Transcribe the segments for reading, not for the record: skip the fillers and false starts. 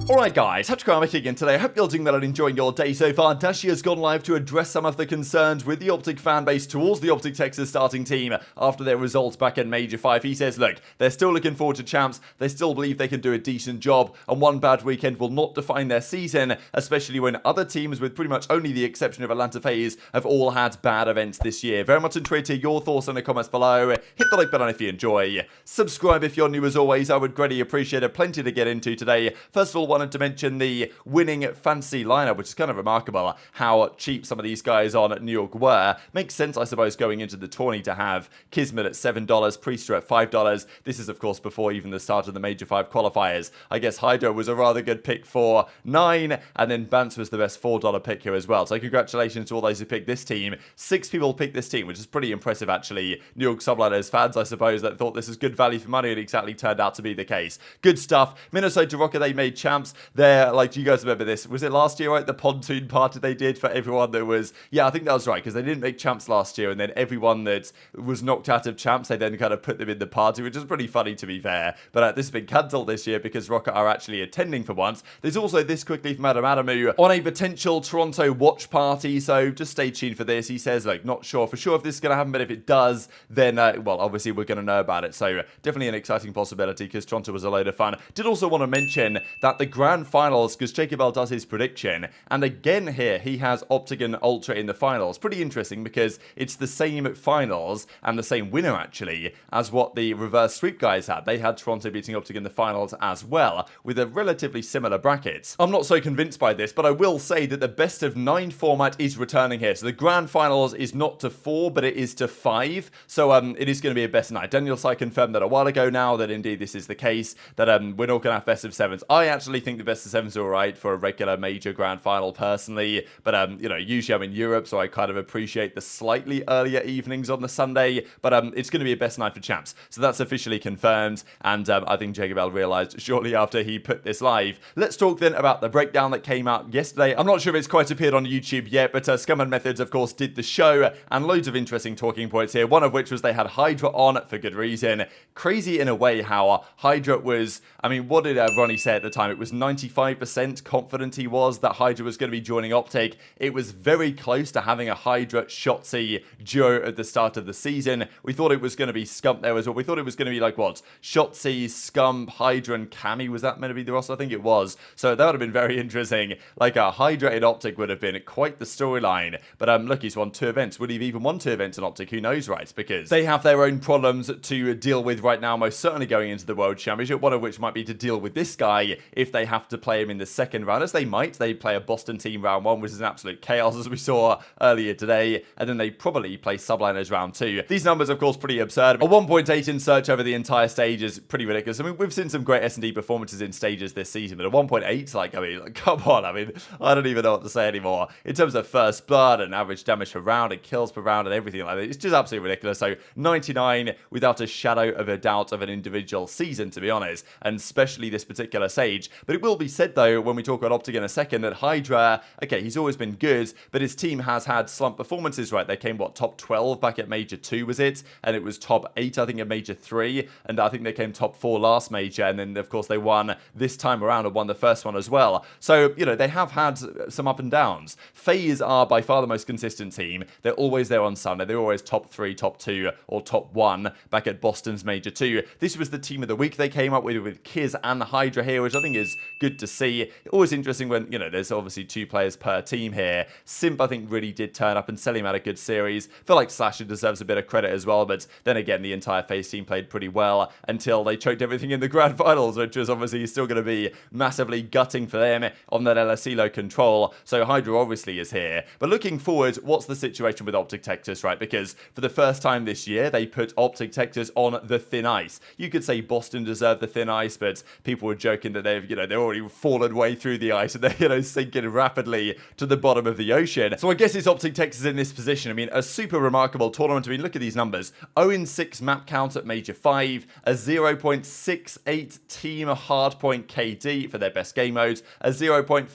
Alright guys, TacticalRab again today. I hope you're doing well and enjoying your day so far. Dashy has gone live to address some of the concerns with the OpTic fanbase towards the OpTic Texas starting team after their results back in Major 5. He says, look, they're still looking forward to champs, they still believe they can do a decent job, and one bad weekend will not define their season, especially when other teams, with pretty much only the exception of Atlanta FaZe, have all had bad events this year. Very much enjoyed to hear your thoughts in the comments below. Hit the like button if you enjoy. Subscribe if you're new as always, I would greatly appreciate it. Plenty to get into today. First of all, wanted to mention the winning fantasy lineup, which is kind of remarkable how cheap some of these guys on New York were. Makes sense, I suppose, going into the tourney to have Kismet at $7, Priester at $5. This is, of course, before even the start of the Major 5 qualifiers. I guess HyDra was a rather good pick for $9, and then Bance was the best $4 pick here as well. So congratulations to all those who picked this team. 6 people picked this team, which is pretty impressive, actually. New York Subliners fans, I suppose, that thought this is good value for money, and exactly turned out to be the case. Good stuff. Minnesota Rokkr, they made champs. They're, like, do you guys remember this? Was it last year, right? The pontoon party they did for everyone that was... Yeah, I think that was right, because they didn't make champs last year, and then everyone that was knocked out of champs, they then kind of put them in the party, which is pretty funny, to be fair. But this has been cancelled this year because Rokkr are actually attending for once. There's also this quickly from Adamu on a potential Toronto watch party, so just stay tuned for this. He says, like, not sure for sure if this is going to happen, but if it does, then, well, obviously we're going to know about it. So definitely an exciting possibility because Toronto was a load of fun. Did also want to mention that the grand finals, because JaCobell does his prediction, and again here he has OpTic and Ultra in the finals. Pretty interesting because it's the same finals and the same winner actually as what the reverse sweep guys had. They had Toronto beating OpTic in the finals as well, with a relatively similar bracket. I'm not so convinced by this, but I will say that the best of 9 format is returning here. So the grand finals is not to 4, but it is to 5. So it is going to be a best of 9. Daniel Sai confirmed that a while ago now that indeed this is the case, that we're not going to have best of 7s. I actually think the best of 7s are alright for a regular major grand final personally, but you know, usually I'm in Europe, so I kind of appreciate the slightly earlier evenings on the Sunday, but it's going to be a best 9 for champs. So that's officially confirmed, and I think JaCobell realised shortly after he put this live. Let's talk then about the breakdown that came out yesterday. I'm not sure if it's quite appeared on YouTube yet, but Scump and Methods, of course, did the show, and loads of interesting talking points here, one of which was they had HyDra on for good reason. Crazy in a way how HyDra was, I mean, what did Ronnie say at the time? It was 95% confident he was that HyDra was going to be joining OpTic. It was very close to having a HyDra Shotzzy duo at the start of the season. We thought it was going to be Scump there as well. We thought it was going to be like what? Shotzzy, Scump, HyDra, and Cammy. Was that meant to be the roster? I think it was. So that would have been very interesting. Like a HyDra in OpTic would have been quite the storyline. But look, he's won 2 events. Would he have even won 2 events in OpTic? Who knows, right? Because they have their own problems to deal with right now, most certainly going into the World Championship, one of which might be to deal with this guy if they have to play him in the second round, as they might. They play a Boston team round 1, which is an absolute chaos, as we saw earlier today, and then they probably play Subliners round 2. These numbers, of course, pretty absurd. A 1.8 in search over the entire stage is pretty ridiculous. I mean, we've seen some great S&D performances in stages this season, but a 1.8, like, I mean, like, come on, I mean, I don't even know what to say anymore. In terms of first blood and average damage per round and kills per round and everything like that, it's just absolutely ridiculous. So 99 without a shadow of a doubt of an individual season, to be honest, and especially this particular stage. But it will be said, though, when we talk about OpTic in a second, that HyDra, okay, he's always been good, but his team has had slump performances, right? They came, what, top 12 back at Major 2, was it? And it was top 8, I think, at Major 3, and I think they came top 4 last Major, and then, of course, they won this time around and won the first one as well. So, you know, they have had some up and downs. FaZe are by far the most consistent team. They're always there on Sunday. They're always top 3, top 2, or top 1 back at Boston's Major 2. This was the team of the week they came up with Kiz and HyDra here, which I think is good to see. Always interesting when, you know, there's obviously 2 players per team here. Simp, I think, really did turn up, and Cellium had a good series. Feel like Slasher deserves a bit of credit as well, but then again, the entire FaZe team played pretty well until they choked everything in the grand finals, which was obviously still going to be massively gutting for them on that LSELO control. So HyDra obviously is here. But looking forward, what's the situation with OpTic Texas, right? Because for the first time this year, they put OpTic Texas on the thin ice. You could say Boston deserved the thin ice, but people were joking that they've, you know, they're already fallen way through the ice and they're, you know, sinking rapidly to the bottom of the ocean. So I guess it's OpTic Texas in this position. I mean, a super remarkable tournament. I mean, look at these numbers. 0-6 map count at Major 5, a 0.68 team hardpoint KD for their best game modes, a 0.56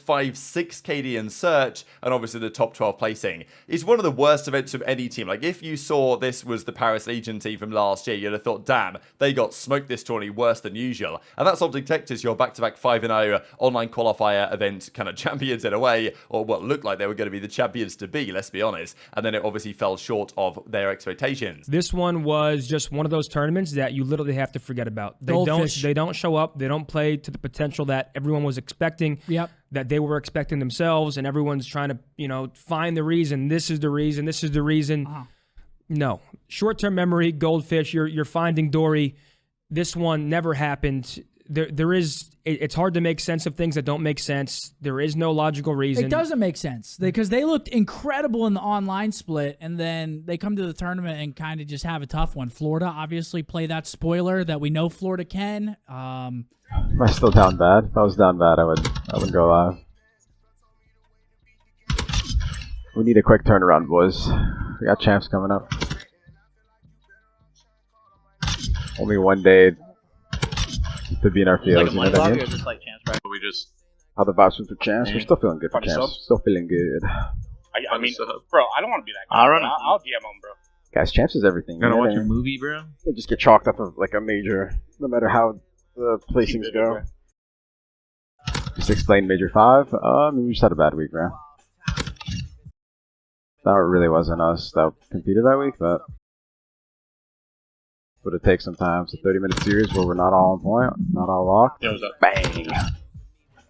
KD in search, and obviously the top 12 placing. It's one of the worst events of any team. Like, if you saw this was the Paris Legion team from last year, you'd have thought, damn, they got smoked this tourney worse than usual. And that's OpTic Texas, your back-to-back 5 5-0 online qualifier event kind of champions in a way, or what looked like they were going to be the champions to be, let's be honest. And then it obviously fell short of their expectations. This one was just one of those tournaments that you literally have to forget about. They don't show up. They don't play to the potential that everyone was expecting. Yep. That they were expecting themselves, and everyone's trying to, you know, find the reason. This is the reason. This is the reason. No. Short-term memory, goldfish, you're finding Dory. This one never happened. It's hard to make sense of things that don't make sense. There is no logical reason. It doesn't make sense because they looked incredible in the online split, and then they come to the tournament and kind of just have a tough one. Florida obviously play that spoiler that we know Florida can. Am I still down bad? If I was down bad, I would go live. We need a quick turnaround, boys. We got champs coming up. Only one day to be in our field. Like a money block or just like champs, right? We just How the vibes been for champs? We're still feeling good for champs. Still feeling good. I mean, bro, I don't want to be that guy. I'll DM him, bro. Guys, champs is everything. gotta watch a movie, bro. You just get chalked up of like a major, no matter how the placings go. Just explain major 5. We just had a bad week, bro. That really wasn't us that competed that week, but would it take sometimes a 30-minute series where we're not all on point, not all locked? Yeah, what's up? Bang!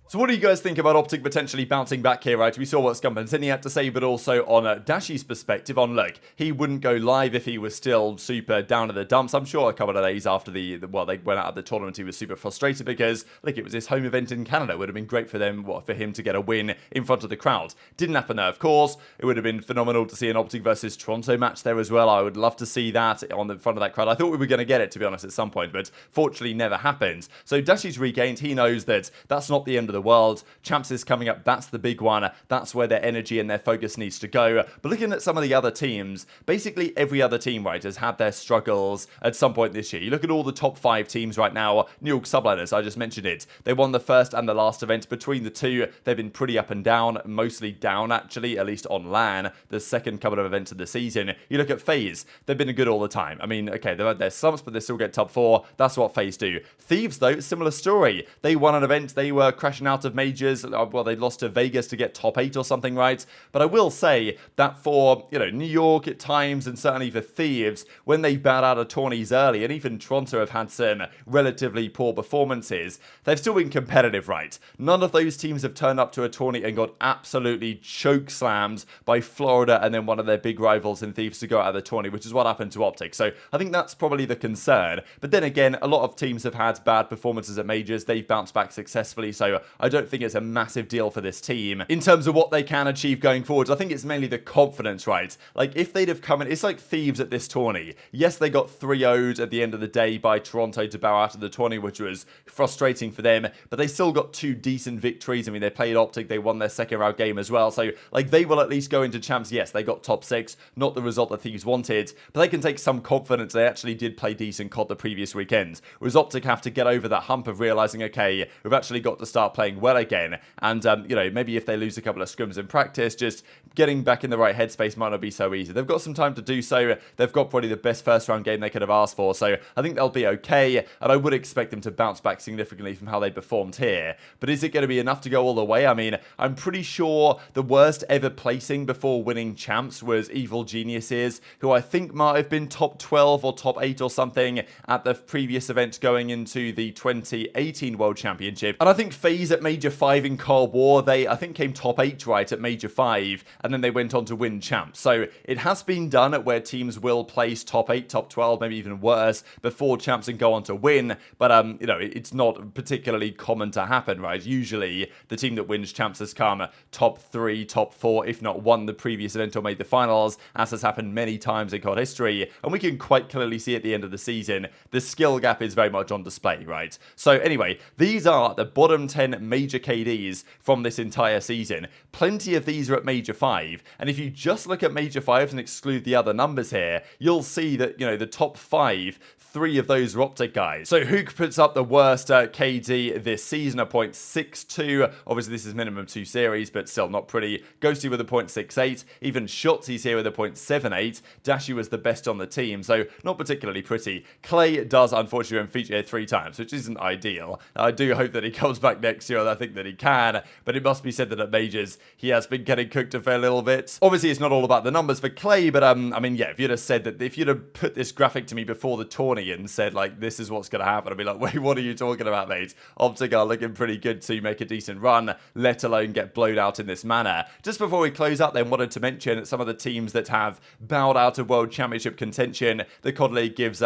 So what do you guys think about OpTic potentially bouncing back here, right? We saw what Scump and Cindy had to say, but also on Dashy's perspective on, look, he wouldn't go live if he was still super down in the dumps. I'm sure a couple of days after they went out of the tournament, he was super frustrated because, look, it was his home event in Canada. It would have been great for them, for him to get a win in front of the crowd. Didn't happen there, of course. It would have been phenomenal to see an OpTic versus Toronto match there as well. I would love to see that on the front of that crowd. I thought we were going to get it, to be honest, at some point, but fortunately never happened. So Dashy's regained. He knows that that's not the end of the world. Champs is coming up. That's the big one. That's where their energy and their focus needs to go. But looking at some of the other teams, basically every other team, right, has had their struggles at some point this year. You look at all the top 5 teams right now. New York Subliners, I just mentioned it. They won the first and the last event. Between the two, they've been pretty up and down. Mostly down, actually, at least on LAN. The second couple of events of the season. You look at FaZe. They've been good all the time. I mean, okay, they've had their slumps, but they still get top 4. That's what FaZe do. Thieves, though, similar story. They won an event. They were crashing out of majors. Well, they lost to Vegas to get top 8 or something, right? But I will say that for, you know, New York at times, and certainly for Thieves, when they bowed out of tourneys early, and even Toronto have had some relatively poor performances, they've still been competitive, right? None of those teams have turned up to a tourney and got absolutely choke slammed by Florida and then one of their big rivals in Thieves to go out of the tourney, which is what happened to OpTic. So I think that's probably the concern. But then again, a lot of teams have had bad performances at majors. They've bounced back successfully, so I don't think it's a massive deal for this team in terms of what they can achieve going forward. I think it's mainly the confidence, right? Like, if they'd have come in, it's like Thieves at this tourney. Yes, they got 3-0'd at the end of the day by Toronto to bow out of the tourney, which was frustrating for them, but they still got 2 decent victories. I mean, they played OpTic, they won their second round game as well, so like, they will at least go into champs. Yes, they got top 6, not the result that Thieves wanted, but they can take some confidence they actually did play decent CoD the previous weekend, whereas OpTic have to get over that hump of realizing, okay, we've actually got to start playing well again, and you know, maybe if they lose a couple of scrims in practice, just getting back in the right headspace might not be so easy. They've got some time to do so. They've got probably the best first round game they could have asked for, so I think they'll be okay, and I would expect them to bounce back significantly from how they performed here. But is it going to be enough to go all the way? I mean, I'm pretty sure the worst ever placing before winning champs was Evil Geniuses, who I think might have been top 12 or top 8 or something at the previous event going into the 2018 World Championship. And I think FaZe at Major 5 in Cold War, they, I think, came top 8, right, at Major 5, and then they went on to win champs. So it has been done at where teams will place top 8, top 12, maybe even worse, before champs and go on to win. But, you know, it's not particularly common to happen, right? Usually, the team that wins champs has come top 3, top 4, if not won the previous event or made the finals, as has happened many times in CoD history. And we can quite clearly see at the end of the season, the skill gap is very much on display, right? So anyway, these are the bottom 10 major KDs from this entire season. Plenty of these are at Major 5, and if you just look at Major 5 and exclude the other numbers here, you'll see that, you know, the top 5, 3 of those are OpTic guys. So Huke puts up the worst KD this season, a 0.62. Obviously, this is minimum 2 series, but still not pretty. Ghosty with a 0.68. Even Shotzzy's here with a 0.78. Dashy was the best on the team, so not particularly pretty. Clay does, unfortunately, feature 3 times, which isn't ideal. I do hope that he comes back next year, and I think that he can, but it must be said that at Majors, he has been getting cooked a fair little bit. Obviously, it's not all about the numbers for Clay, but I mean, yeah, if you'd have said that, if you'd have put this graphic to me before the tourney and said, like, this is what's going to happen, I'd be like, wait, what are you talking about, mate? OpTic are looking pretty good to make a decent run, let alone get blown out in this manner. Just before we close out, then, wanted to mention some of the teams that have bowed out of World Championship contention. The CoD League gives,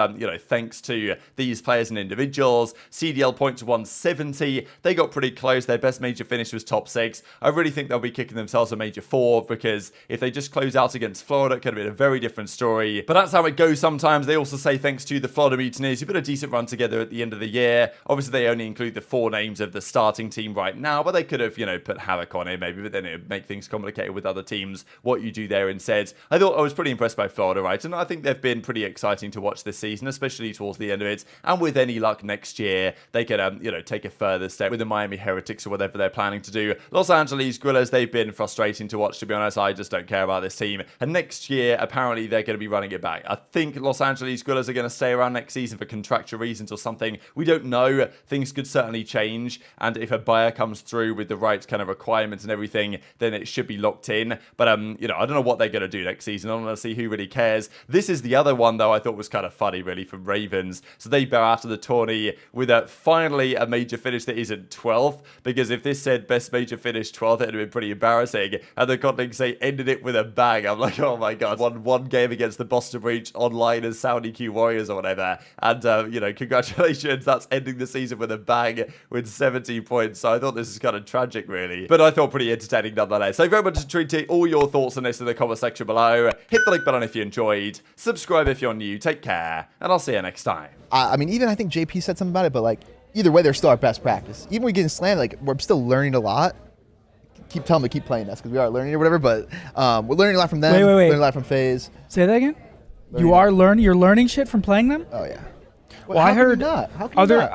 thanks to these players and individuals. CDL point to 170. They got pretty close. Their best major finish was top 6. I really think they'll be kicking themselves a major 4, because if they just close out against Florida, it could have been a very different story. But that's how it goes sometimes. They also say thanks to the Florida Mutineers, who put a decent run together at the end of the year. Obviously, they only include the 4 names of the starting team right now, but they could have, put Havoc on it maybe, but then it would make things complicated with other teams, what you do there instead. I thought I was pretty impressed by Florida, right? And I think they've been pretty exciting to watch this season, especially towards the end of it. And with any luck next year, they could, take a further step with the Miami Heretics or whatever they're planning to do. Los Angeles Guerrillas, they've been frustrating to watch, to be honest. I just don't care about this team. And next year, apparently, they're going to be running it back. I think Los Angeles Guerrillas are going to stay around next season for contractual reasons or something. We don't know. Things could certainly change. And if a buyer comes through with the right kind of requirements and everything, then it should be locked in. But, I don't know what they're going to do next season. Honestly, who really cares? This is the other one, though, I thought was kind of funny, really, from Ravens. So they bow out of the tourney with finally a major finish that isn't 12th, because if this said best major finish 12th, it would have been pretty embarrassing. And the CoD League say ended it with a bang. I'm like, oh my god, won one game against the Boston Breach online as Saudi Q Warriors or whatever. And, congratulations, that's ending the season with a bang with 17 points. So I thought this is kind of tragic, really. But I thought pretty entertaining nonetheless. So very much intrigued all your thoughts on this in the comment section below. Hit the like button if you enjoyed. Subscribe if you're new. Take care. And I'll see you next time. I mean, even I think JP said something about it, but like, either way, they're still our best practice. Even when we get slammed, like, we're still learning a lot. Keep telling them to keep playing us because we are learning or whatever, but we're learning a lot from them. Wait. Learning a lot from FaZe. Say that again? You're learning shit from playing them? Oh, yeah. Well, I heard how can you not?